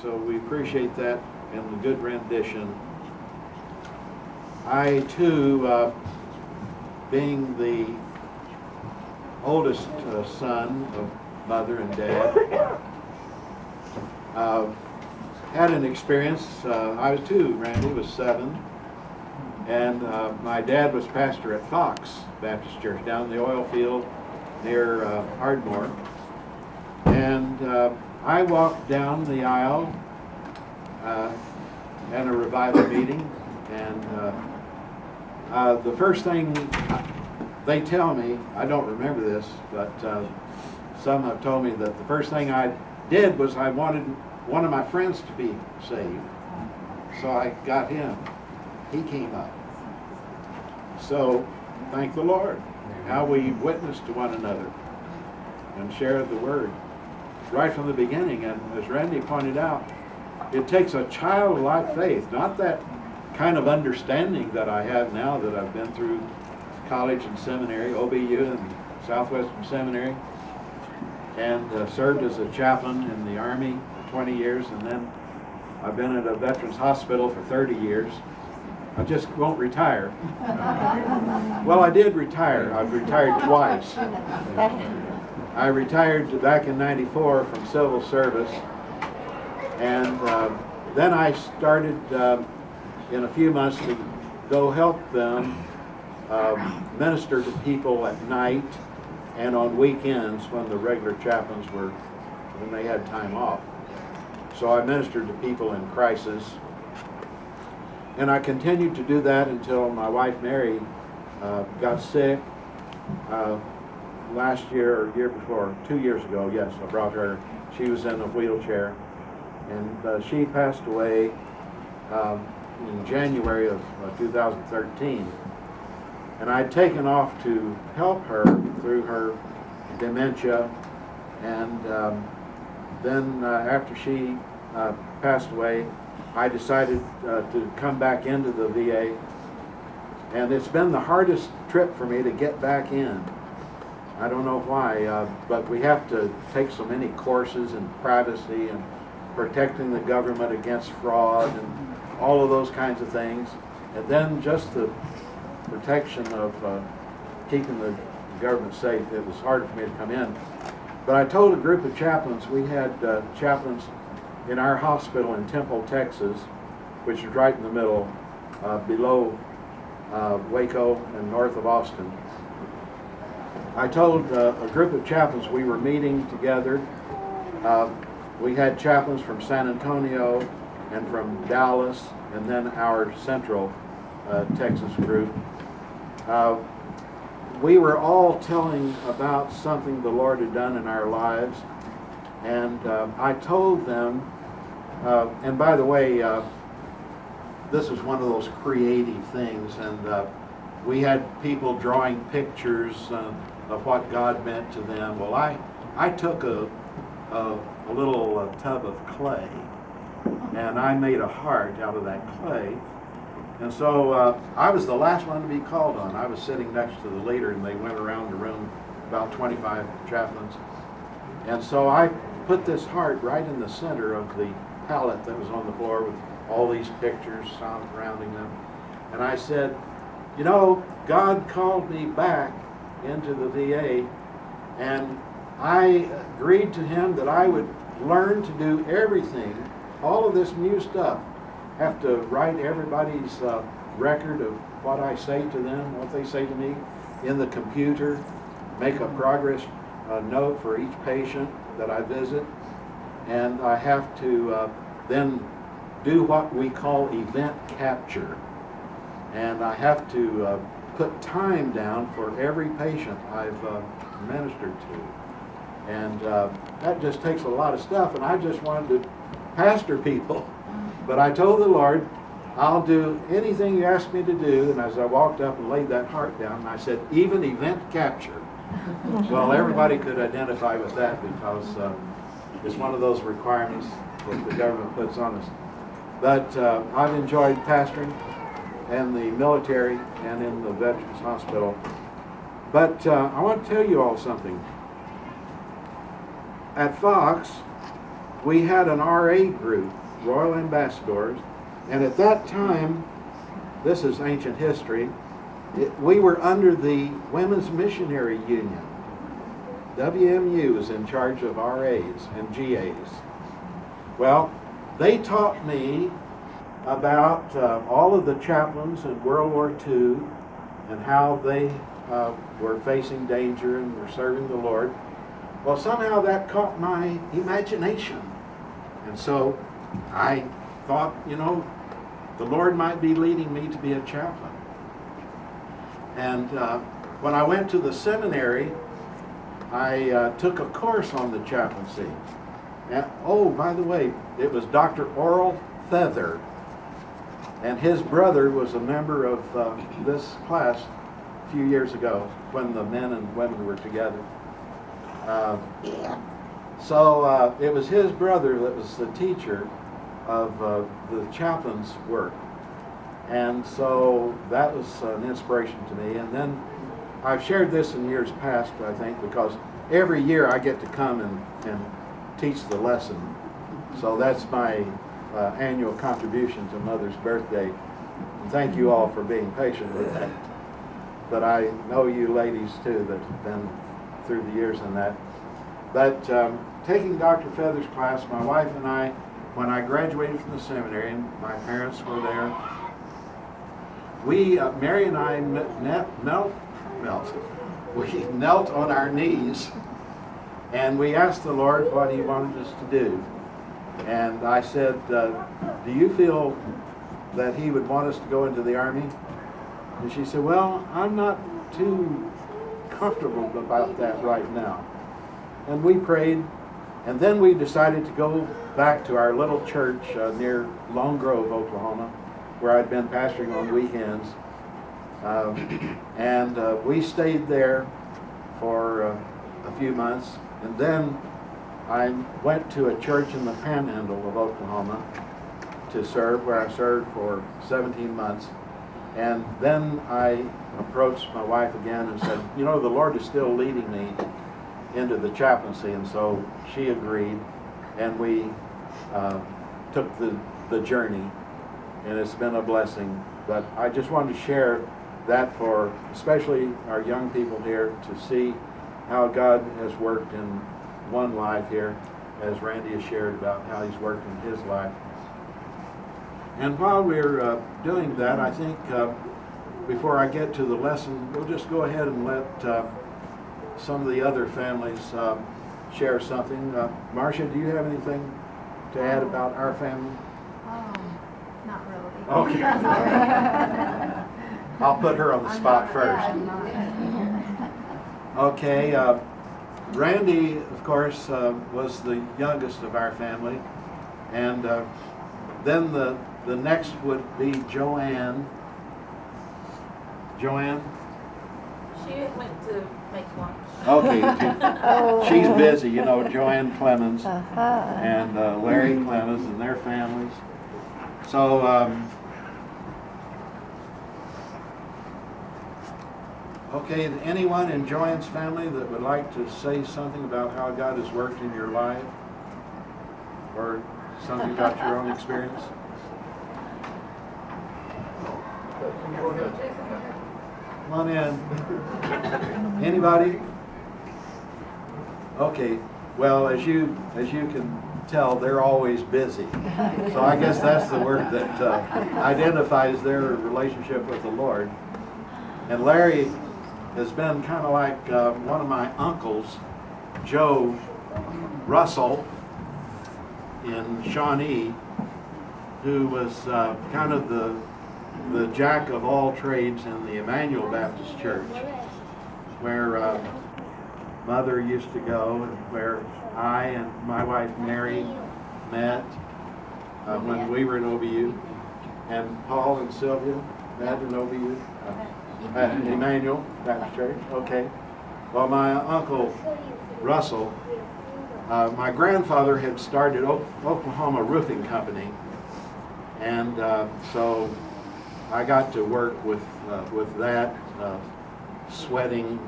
So we appreciate that and the good rendition. I too, being the oldest son of mother and dad, had an experience. I was too, Randy was 7, and my dad was pastor at Fox Baptist Church down in the oil field near Ardmore. And I walked down the aisle at a revival meeting, and the first thing they tell me, I don't remember this, but some have told me that the first thing I did was I wanted one of my friends to be saved. So I got him. He came up. So, thank the Lord. How we witness to one another and share the word right from the beginning. And as Randy pointed out, it takes a childlike faith, not that kind of understanding that I have now that I've been through college and seminary, OBU and Southwestern Seminary, and served as a chaplain in the Army for 20 years, and then I've been at a veterans hospital for 30 years. I just won't retire. Well, I did retire. I've retired twice. I retired back in '94 from civil service, and then I started in a few months to go help them minister to people at night and on weekends when the regular chaplains when they had time off. So I ministered to people in crisis, and I continued to do that until my wife Mary got sick last year or year before, 2 years ago. Yes, I brought her. She was in a wheelchair, and she passed away in January of 2013. And I'd taken off to help her through her dementia, and then after she passed away, I decided to come back into the VA, and it's been the hardest trip for me to get back in. I don't know why, but we have to take so many courses in privacy and protecting the government against fraud and all of those kinds of things, and then just the protection of keeping the government safe. It was harder for me to come in. But I told a group of chaplains, we had chaplains in our hospital in Temple, Texas, which is right in the middle, below Waco and north of Austin. I told a group of chaplains we were meeting together. We had chaplains from San Antonio and from Dallas, and then our central Texas group. We were all telling about something the Lord had done in our lives, and I told them, and by the way, this was one of those creative things, and we had people drawing pictures of what God meant to them. Well, I took a little tub of clay, and I made a heart out of that clay. And so I was the last one to be called on. I was sitting next to the leader, and they went around the room, about 25 chaplains. And so I put this heart right in the center of the pallet that was on the floor with all these pictures surrounding them. And I said, you know, God called me back into the VA, and I agreed to him that I would learn to do everything, all of this new stuff. Have to write everybody's record of what I say to them, what they say to me in the computer, make a progress note for each patient that I visit, and I have to then do what we call event capture, and I have to put time down for every patient I've ministered to, and that just takes a lot of stuff, and I just wanted to pastor people. But I told the Lord, I'll do anything you ask me to do. And as I walked up and laid that heart down, I said, even event capture. Well, everybody could identify with that because it's one of those requirements that the government puts on us. But I've enjoyed pastoring in the military and in the Veterans Hospital. But I want to tell you all something. At Fox, we had an RA group, Royal Ambassadors, and at that time, this is ancient history, we were under the Women's Missionary Union. WMU was in charge of RAs and GAs. Well, they taught me about all of the chaplains in World War II and how they were facing danger and were serving the Lord. Well, somehow that caught my imagination. And so I thought, you know, the Lord might be leading me to be a chaplain. And when I went to the seminary, I took a course on the chaplaincy. And, oh, by the way, it was Dr. Oral Feather, and his brother was a member of this class a few years ago when the men and women were together. So it was his brother that was the teacher of the chaplain's work. And so that was an inspiration to me. And then I've shared this in years past, I think, because every year I get to come and teach the lesson. So that's my annual contribution to Mother's birthday. And thank you all for being patient with that. But I know you ladies too that have been through the years in that. But taking Dr. Feather's class, my wife and I, when I graduated from the seminary, and my parents were there, we, Mary and I we knelt on our knees and we asked the Lord what He wanted us to do. And I said, do you feel that He would want us to go into the Army? And she said, well, I'm not too comfortable about that right now. And we prayed, and then we decided to go back to our little church near Lone Grove, Oklahoma, where I'd been pastoring on weekends. And we stayed there for a few months, and then I went to a church in the Panhandle of Oklahoma to serve, where I served for 17 months. And then I approached my wife again and said, you know, the Lord is still leading me into the chaplaincy. And so she agreed, and we took the journey, and it's been a blessing. But I just wanted to share that for especially our young people here to see how God has worked in one life here, as Randy has shared about how He's worked in his life. And while we're doing that, I think before I get to the lesson, we'll just go ahead and let some of the other families share something. Marcia, do you have anything to add about our family? Not really. Okay. I'll put her on the spot first. Okay. Randy, of course, was the youngest of our family, and then the next would be Joanne. Joanne? She went to make lunch. Okay. She's busy, you know, Joanne Clemens and Larry Clemens and their families. So, okay, anyone in Joanne's family that would like to say something about how God has worked in your life? Or something about your own experience? Come on in. Anybody? Okay. Well, as you can tell, they're always busy. So I guess that's the word that identifies their relationship with the Lord. And Larry has been kind of like one of my uncles, Joe Russell in Shawnee, who was kind of the jack of all trades in the Emmanuel Baptist Church, where Mother used to go, and where I and my wife Mary met when we were in OBU, and Paul and Sylvia met in OBU at Emmanuel Baptist Church. Okay. Well, my uncle Russell, my grandfather had started Oklahoma Roofing Company, and so I got to work with that, sweating